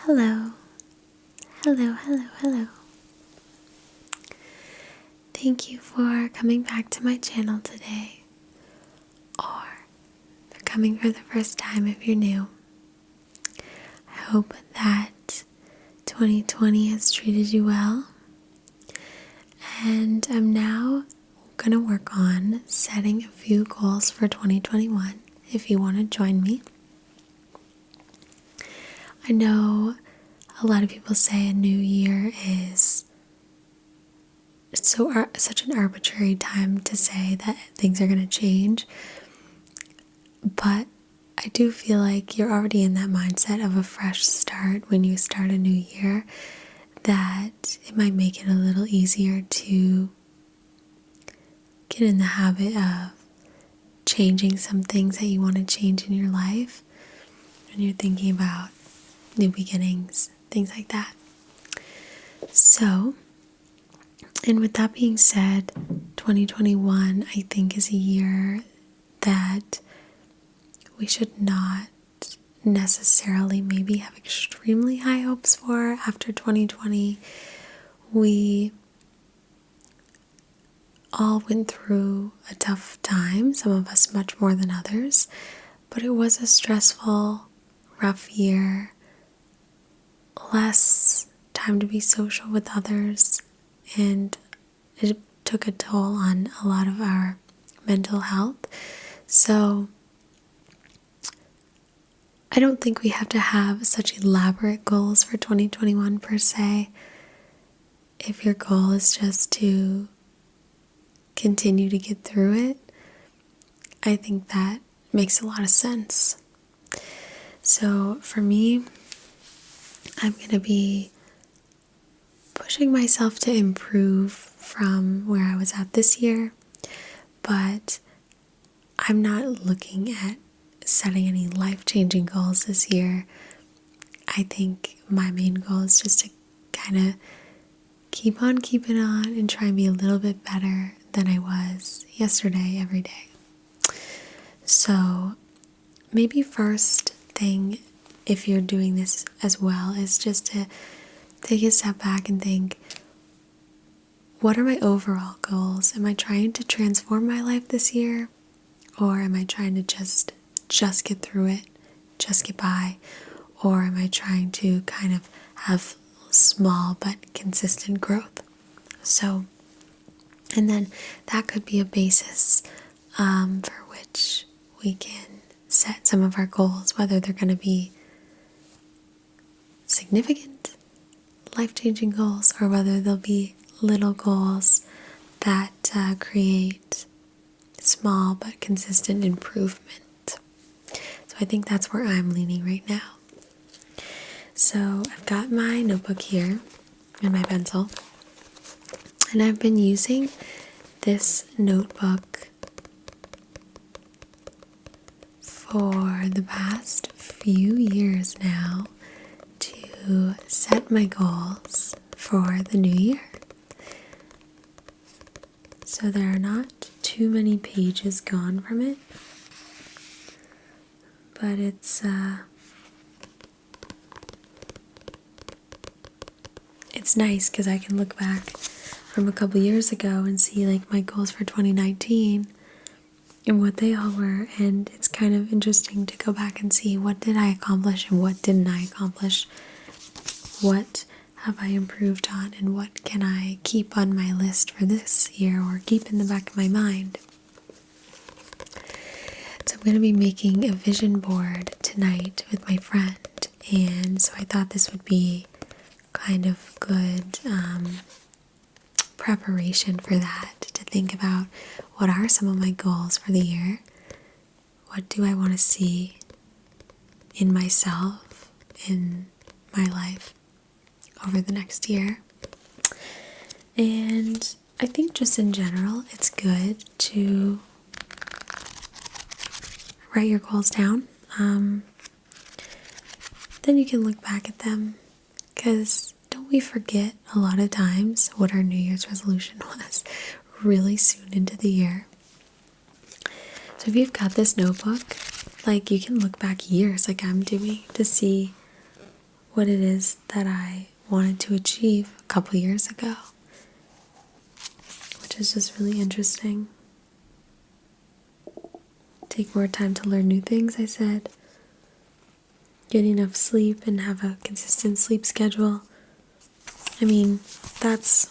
Hello, hello, hello, hello. Thank you for coming back to my channel today, or for coming for the first time if you're new. I hope that 2020 has treated you well, and I'm now going to work on setting a few goals for 2021 if you want to join me. I know a lot of people say a new year is such an arbitrary time to say that things are going to change, but I do feel like you're already in that mindset of a fresh start when you start a new year, that it might make it a little easier to get in the habit of changing some things that you want to change in your life when you're thinking about new beginnings, things like that. So, and with that being said, 2021 I think is a year that we should not necessarily maybe have extremely high hopes for. After 2020, we all went through a tough time, some of us much more than others, but it was a stressful, rough year. Less time to be social with others, and it took a toll on a lot of our mental health. So I don't think we have to have such elaborate goals for 2021 per se. If your goal is just to continue to get through it, I think that makes a lot of sense. So for me, I'm going to be pushing myself to improve from where I was at this year, but I'm not looking at setting any life-changing goals this year. I think my main goal is just to kind of keep on keeping on and try and be a little bit better than I was yesterday every day. So maybe first thing, if you're doing this as well, is just to take a step back and think, what are my overall goals? Am I trying to transform my life this year? Or am I trying to just get through it, just get by? Or am I trying to kind of have small but consistent growth? So, and then that could be a basis for which we can set some of our goals, whether they're going to be significant, life-changing goals, or whether they'll be little goals that create small but consistent improvement. So I think that's where I'm leaning right now. So I've got my notebook here and my pencil, and I've been using this notebook for the past few years now to set my goals for the new year. So there are not too many pages gone from it, but it's nice because I can look back from a couple years ago and see like my goals for 2019 and what they all were, and it's kind of interesting to go back and see what did I accomplish and what didn't I accomplish, what have I improved on, and what can I keep on my list for this year or keep in the back of my mind. So I'm going to be making a vision board tonight with my friend, and so I thought this would be kind of good preparation for that, to think about what are some of my goals for the year, what do I want to see in myself, in my life over the next year. And I think just in general, it's good to write your goals down. Then you can look back at them, because don't we forget a lot of times what our New Year's resolution was really soon into the year. So if you've got this notebook, like, you can look back years like I'm doing to see what it is that I wanted to achieve a couple years ago, which is just really interesting. Take more time to learn new things, I said. Get enough sleep and have a consistent sleep schedule. I mean, that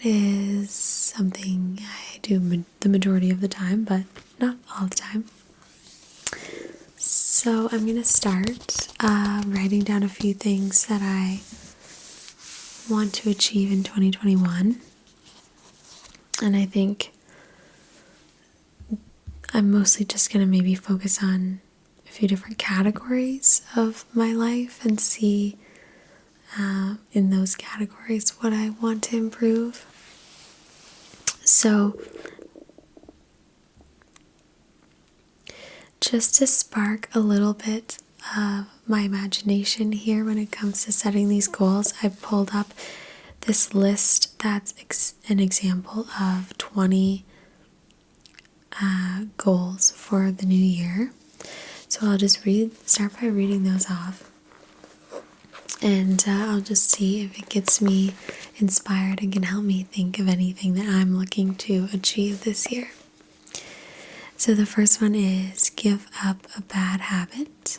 is something I do the majority of the time, but not all the time. So I'm going to start writing down a few things that I want to achieve in 2021. And I think I'm mostly just going to maybe focus on a few different categories of my life and see in those categories what I want to improve. So just to spark a little bit of my imagination here when it comes to setting these goals, I pulled up this list that's an example of 20 goals for the new year. So I'll just start by reading those off. And I'll just see if it gets me inspired and can help me think of anything that I'm looking to achieve this year. So the first one is give up a bad habit,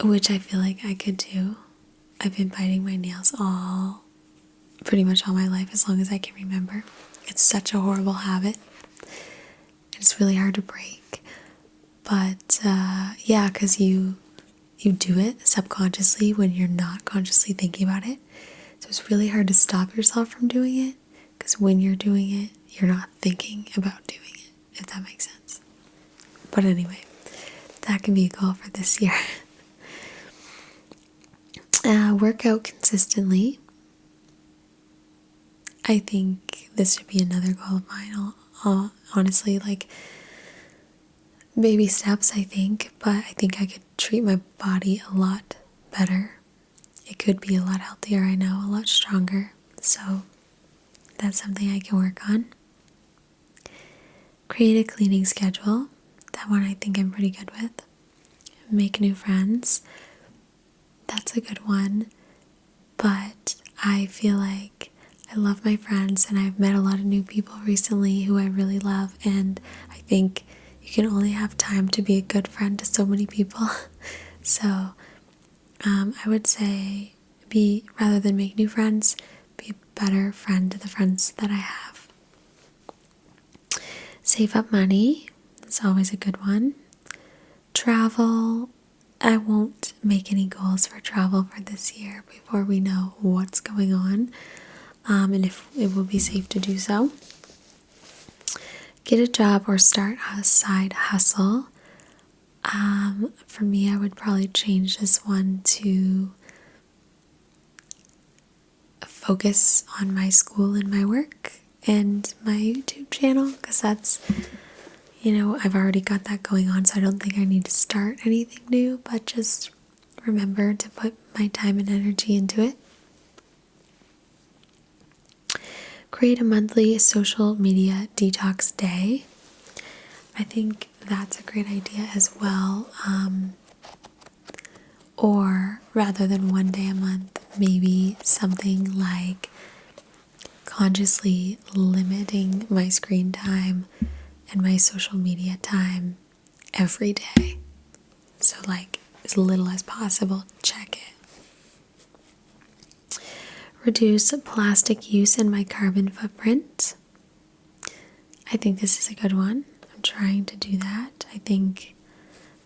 which I feel like I could do. I've been biting my nails pretty much all my life, as long as I can remember. It's such a horrible habit. It's really hard to break. But yeah, because you do it subconsciously when you're not consciously thinking about it. So it's really hard to stop yourself from doing it, because when you're doing it, you're not thinking about doing it, if that makes sense. But anyway, that can be a goal for this year. Work out consistently. I think this should be another goal of mine. Honestly, like baby steps, I think, but I think I could treat my body a lot better. It could be a lot healthier, I know, a lot stronger. So that's something I can work on. Create a cleaning schedule. That one I think I'm pretty good with. Make new friends. That's a good one. But I feel like I love my friends, and I've met a lot of new people recently who I really love, and I think you can only have time to be a good friend to so many people. So I would say rather than make new friends, be a better friend to the friends that I have. Save up money. That's always a good one. Travel. I won't make any goals for travel for this year before we know what's going on, and if it will be safe to do so. Get a job or start a side hustle. For me, I would probably change this one to focus on my school and my work and my YouTube channel, because that's, I've already got that going on, so I don't think I need to start anything new, but just remember to put my time and energy into it. Create a monthly social media detox day. I think that's a great idea as well. Or rather than one day a month, maybe something like consciously limiting my screen time and my social media time every day. So like as little as possible, check it. Reduce plastic use and my carbon footprint. I think this is a good one. I'm trying to do that. I think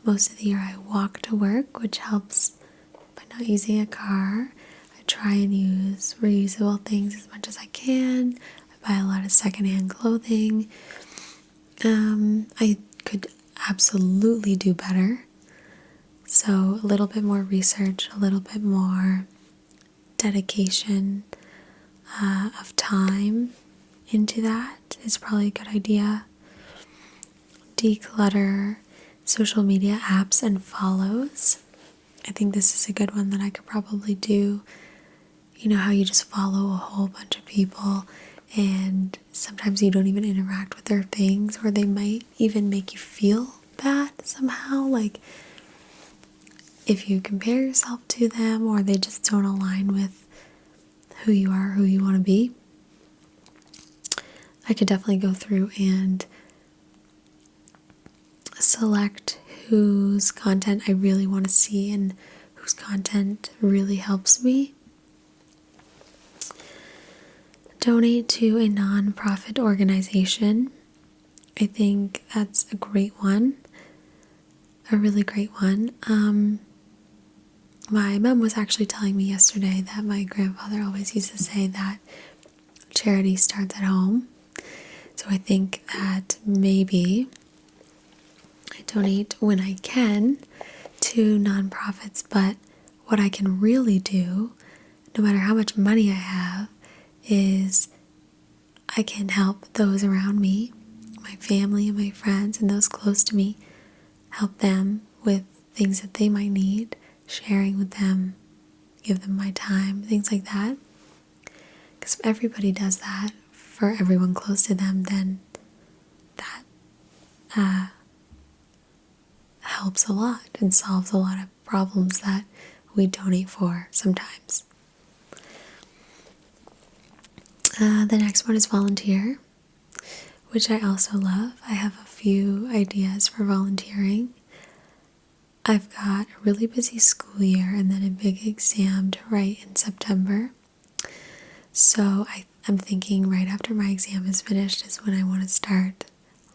most of the year I walk to work, which helps by not using a car. I try and use reusable things as much as I can. I buy a lot of secondhand clothing. I could absolutely do better. So a little bit more research, a little bit more dedication of time into that is probably a good idea. Declutter social media apps and follows. I think this is a good one that I could probably do. You know how you just follow a whole bunch of people and sometimes you don't even interact with their things, or they might even make you feel bad somehow, like if you compare yourself to them or they just don't align with who you are, who you want to be. I could definitely go through and select whose content I really want to see and whose content really helps me. Donate to a non-profit organization. I think that's a great one. A really great one. My mom was actually telling me yesterday that my grandfather always used to say that charity starts at home. So I think that maybe I donate when I can to nonprofits, but what I can really do, no matter how much money I have, is I can help those around me, my family and my friends and those close to me, help them with things that they might need, sharing with them, give them my time, things like that. Because if everybody does that for everyone close to them, then that helps a lot and solves a lot of problems that we donate for sometimes. The next one is volunteer, which I also love. I have a few ideas for volunteering. I've got a really busy school year and then a big exam to write in September. So I'm thinking right after my exam is finished is when I want to start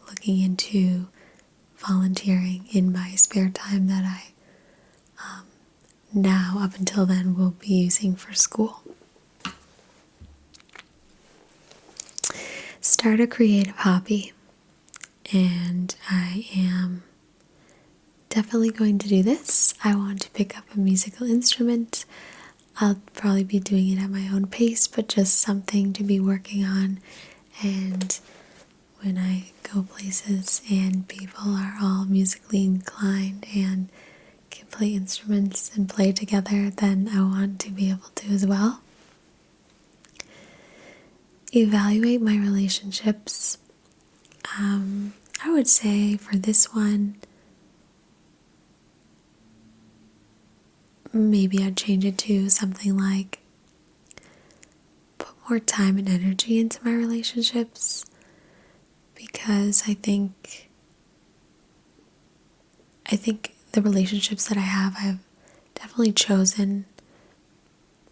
looking into volunteering in my spare time that I now up until then will be using for school. Start a creative hobby, and I am definitely going to do this. I want to pick up a musical instrument. I'll probably be doing it at my own pace, but just something to be working on. And when I go places and people are all musically inclined and can play instruments and play together, then I want to be able to as well. Evaluate my relationships. I would say for this one, maybe I'd change it to something like put more time and energy into my relationships, because I think the relationships that I have, I've definitely chosen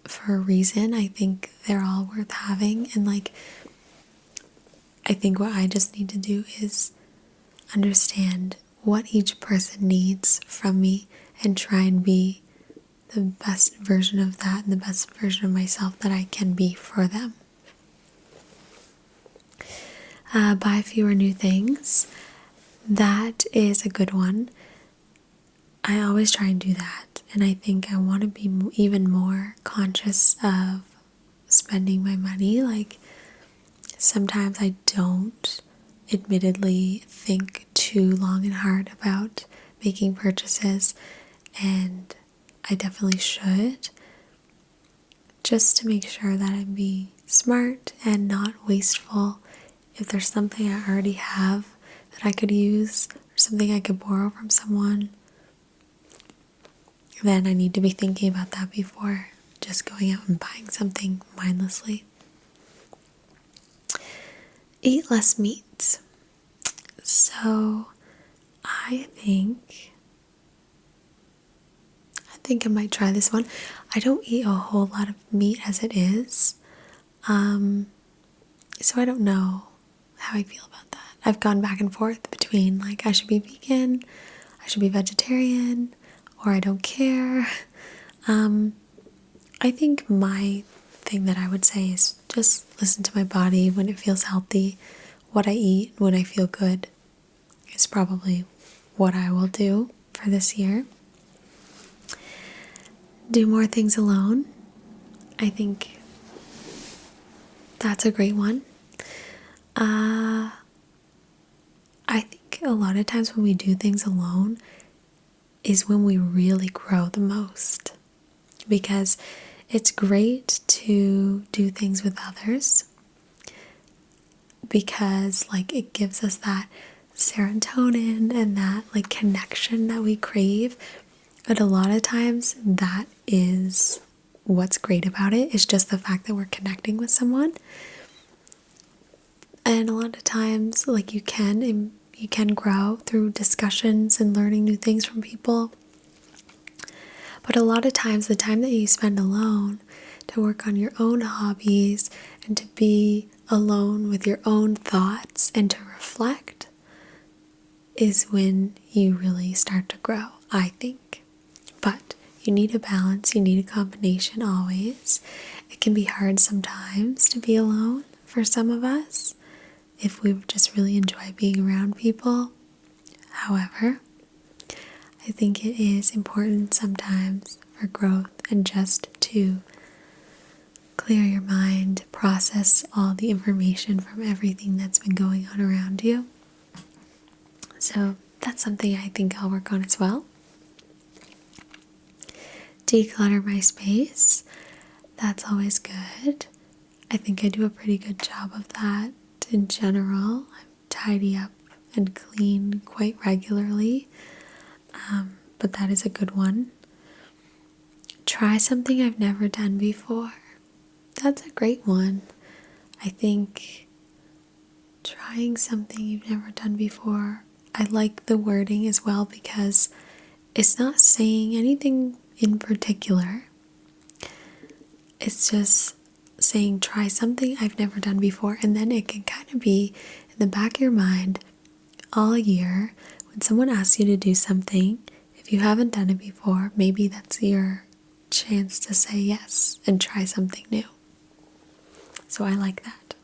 for a reason. I think they're all worth having, and I think what I just need to do is understand what each person needs from me and try and be the best version of that and the best version of myself that I can be for them. Buy fewer new things. That is a good one. I always try and do that, and I think I want to be even more conscious of spending my money. Sometimes I don't admittedly think too long and hard about making purchases, and I definitely should, just to make sure that I'm being smart and not wasteful. If there's something I already have that I could use or something I could borrow from someone, then I need to be thinking about that before just going out and buying something mindlessly. Eat less meat. So I think I might try this one. I don't eat a whole lot of meat as it is. So I don't know how I feel about that. I've gone back and forth between I should be vegan, I should be vegetarian, or I don't care. I think my thing that I would say is just listen to my body when it feels healthy. What I eat when I feel good is probably what I will do for this year. Do more things alone. I think that's a great one. I think a lot of times when we do things alone is when we really grow the most, because it's great to do things with others, because it gives us that serotonin and that like connection that we crave. But a lot of times that is what's great about it, is just the fact that we're connecting with someone. And a lot of times, like, you can grow through discussions and learning new things from people. But a lot of times, the time that you spend alone to work on your own hobbies and to be alone with your own thoughts and to reflect is when you really start to grow, I think. But you need a balance, you need a combination always. It can be hard sometimes to be alone for some of us if we just really enjoy being around people. However, I think it is important sometimes for growth and just to clear your mind, process all the information from everything that's been going on around you. So that's something I think I'll work on as well. Declutter my space. That's always good. I think I do a pretty good job of that in general. I tidy up and clean quite regularly. But that is a good one. Try something I've never done before. That's a great one. I think trying something you've never done before, I like the wording as well because it's not saying anything in particular. It's just saying try something I've never done before, and then it can kind of be in the back of your mind all year when someone asks you to do something. If you haven't done it before, maybe that's your chance to say yes and try something new. So I like that.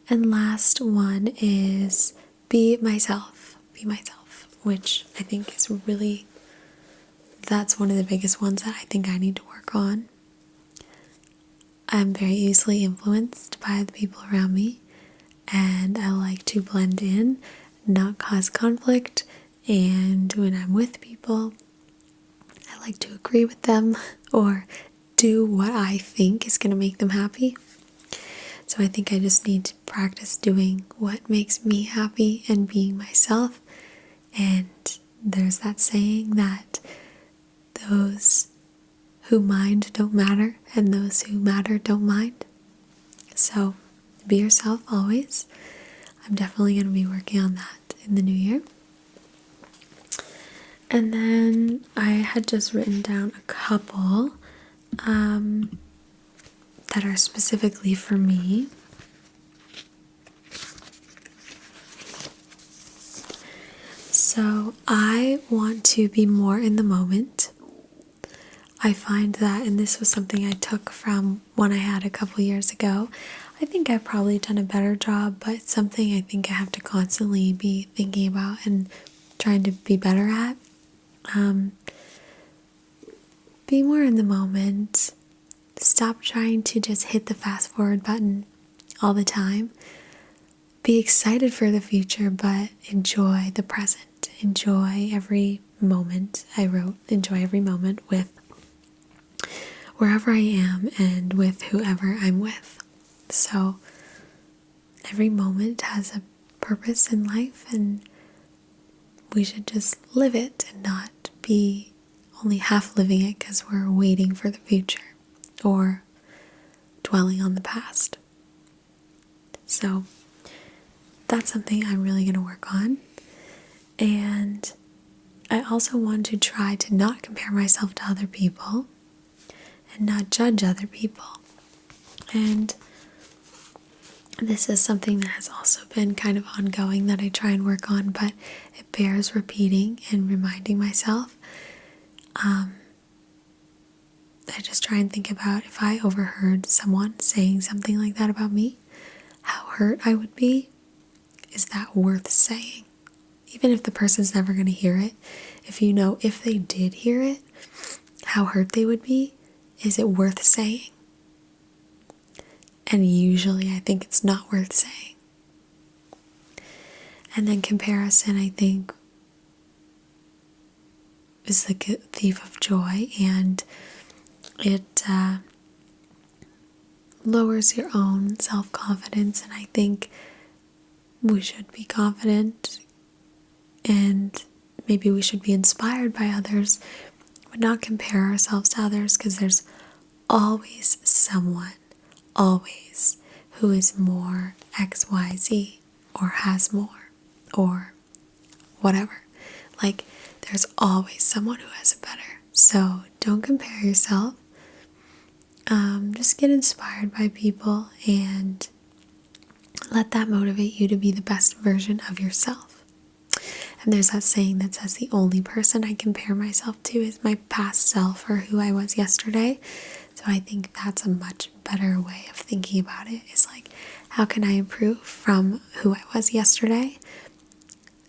And last one is be myself, which I think is really, that's one of the biggest ones that I think I need to work on. I'm very easily influenced by the people around me, and I like to blend in, not cause conflict, and when I'm with people, I like to agree with them or do what I think is going to make them happy. So I think I just need to practice doing what makes me happy and being myself. And there's that saying that those who mind don't matter and those who matter don't mind. So be yourself always. I'm definitely going to be working on that in the new year. And then I had just written down a couple that are specifically for me. So I want to be more in the moment. I find that, and this was something I took from one I had a couple years ago, I think I've probably done a better job, but it's something I think I have to constantly be thinking about and trying to be better at. Be more in the moment. Stop trying to just hit the fast forward button all the time. Be excited for the future, but enjoy the present. Enjoy every moment. I wrote, enjoy every moment with wherever I am and with whoever I'm with. So every moment has a purpose in life, and we should just live it and not be only half living it because we're waiting for the future or dwelling on the past. So that's something I'm really going to work on. And I also want to try to not compare myself to other people and not judge other people. And this is something that has also been kind of ongoing that I try and work on, but it bears repeating and reminding myself. I just try and think about if I overheard someone saying something like that about me, how hurt I would be. Is that worth saying? Even if the person's never going to hear it, if they did hear it, how hurt they would be, is it worth saying? And usually I think it's not worth saying. And then comparison, I think, is the thief of joy, and it lowers your own self-confidence. And I think we should be confident, and maybe we should be inspired by others, but not compare ourselves to others, because there's always someone, always, who is more XYZ, or has more, or whatever. Like, there's always someone who has it better. So don't compare yourself. Just get inspired by people and let that motivate you to be the best version of yourself. And there's that saying that says the only person I compare myself to is my past self, or who I was yesterday. So I think that's a much better way of thinking about it. Is like, how can I improve from who I was yesterday?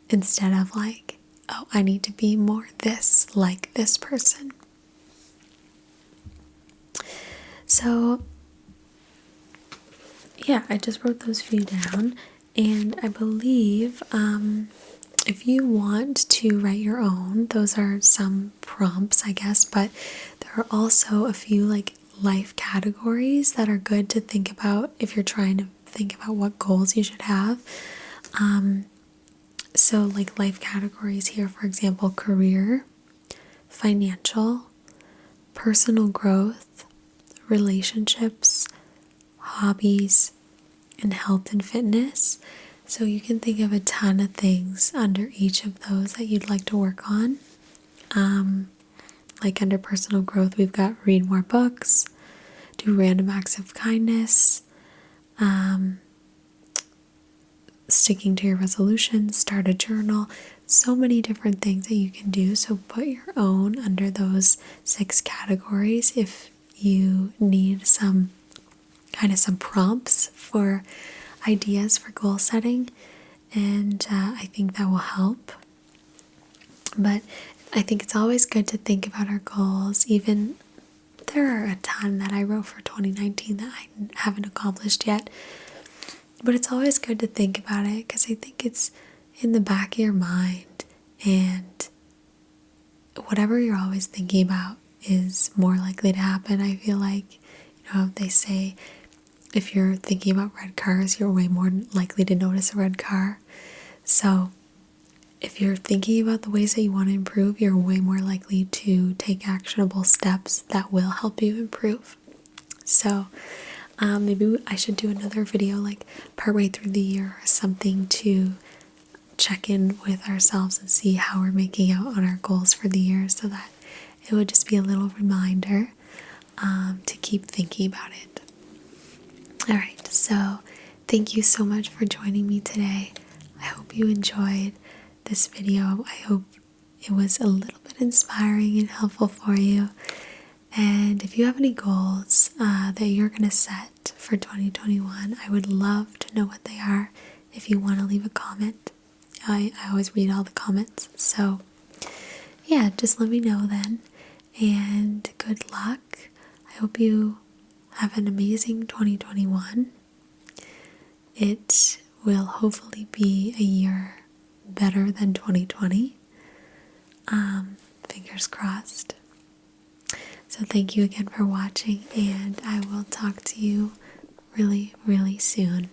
Instead of like, oh, I need to be more this, like this person. So yeah, I just wrote those few down, and I believe if you want to write your own, those are some prompts, I guess, but there are also a few like life categories that are good to think about if you're trying to think about what goals you should have. So like life categories here, for example, career, financial, personal growth, relationships, hobbies, and health and fitness. So you can think of a ton of things under each of those that you'd like to work on. Like under personal growth, we've got read more books, do random acts of kindness, sticking to your resolutions, start a journal. So many different things that you can do. So put your own under those 6 categories if you need some prompts for ideas for goal setting, and I think that will help. But I think it's always good to think about our goals. Even there are a ton that I wrote for 2019 that I haven't accomplished yet, but it's always good to think about it, because I think it's in the back of your mind, and whatever you're always thinking about is more likely to happen. I feel like, they say if you're thinking about red cars, you're way more likely to notice a red car. So if you're thinking about the ways that you want to improve, you're way more likely to take actionable steps that will help you improve. So maybe I should do another video like partway through the year or something to check in with ourselves and see how we're making out on our goals for the year, so that it would just be a little reminder to keep thinking about it. Alright, so thank you so much for joining me today. I hope you enjoyed this video. I hope it was a little bit inspiring and helpful for you. And if you have any goals that you're going to set for 2021, I would love to know what they are. If you want to leave a comment, I always read all the comments. So yeah, just let me know then. And good luck. I hope you have an amazing 2021. It will hopefully be a year better than 2020. Fingers crossed. So thank you again for watching, and I will talk to you really, really soon.